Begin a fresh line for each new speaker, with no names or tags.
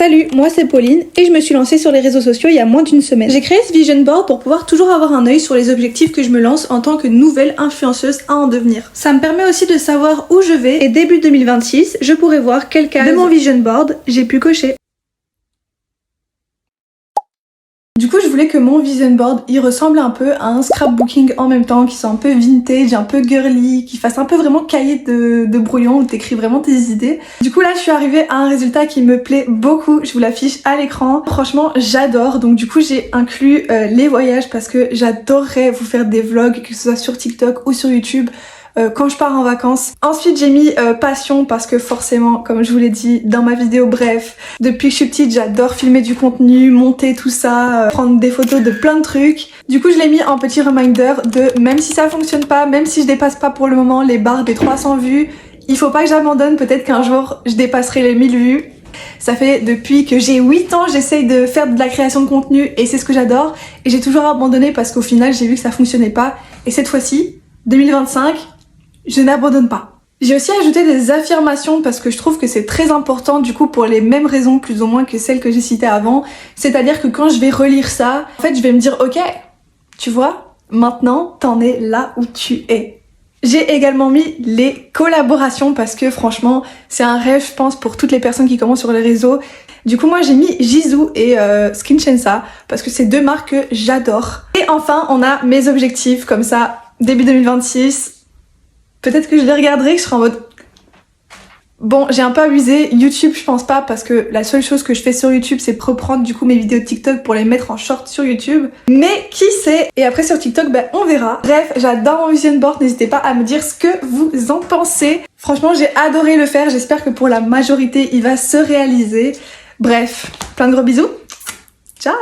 Salut, moi c'est Pauline et je me suis lancée sur les réseaux sociaux il y a moins d'une semaine. J'ai créé ce vision board pour pouvoir toujours avoir un œil sur les objectifs que je me lance en tant que nouvelle influenceuse à en devenir. Ça me permet aussi de savoir où je vais et début 2026, je pourrai voir quelle case de mon vision board j'ai pu cocher. Du coup, je voulais que mon vision board il ressemble un peu à un scrapbooking en même temps, qui soit un peu vintage, un peu girly, qui fasse un peu vraiment cahier de brouillon où t'écris vraiment tes idées. Du coup là, je suis arrivée à un résultat qui me plaît beaucoup. Je vous l'affiche à l'écran. Franchement, j'adore. Donc du coup, j'ai inclus les voyages parce que j'adorerais vous faire des vlogs, que ce soit sur TikTok ou sur YouTube. Quand je pars en vacances. Ensuite j'ai mis passion parce que forcément, comme je vous l'ai dit dans ma vidéo, bref, depuis que je suis petite j'adore filmer du contenu, monter tout ça, prendre des photos de plein de trucs. Du coup je l'ai mis en petit reminder de même si ça fonctionne pas, même si je dépasse pas pour le moment les barres des 300 vues, il faut pas que j'abandonne, peut-être qu'un jour je dépasserai les 1000 vues. Ça fait depuis que j'ai 8 ans j'essaye de faire de la création de contenu et c'est ce que j'adore, et j'ai toujours abandonné parce qu'au final j'ai vu que ça fonctionnait pas, et cette fois-ci, 2025, je n'abandonne pas. J'ai aussi ajouté des affirmations parce que je trouve que c'est très important, du coup pour les mêmes raisons plus ou moins que celles que j'ai citées avant. C'est-à-dire que quand je vais relire ça, en fait je vais me dire ok, tu vois, maintenant t'en es là où tu es. J'ai également mis les collaborations parce que franchement c'est un rêve je pense pour toutes les personnes qui commencent sur les réseaux. Du coup moi j'ai mis Jisoo et Skinchensa parce que c'est deux marques que j'adore. Et enfin on a mes objectifs comme ça début 2026. Peut-être que je les regarderai, que je serai en mode... Bon, j'ai un peu abusé. YouTube, je pense pas, parce que la seule chose que je fais sur YouTube, c'est reprendre du coup mes vidéos de TikTok pour les mettre en short sur YouTube. Mais qui sait? Et après sur TikTok, ben on verra. Bref, j'adore mon vision board. N'hésitez pas à me dire ce que vous en pensez. Franchement, j'ai adoré le faire. J'espère que pour la majorité, il va se réaliser. Bref, plein de gros bisous. Ciao!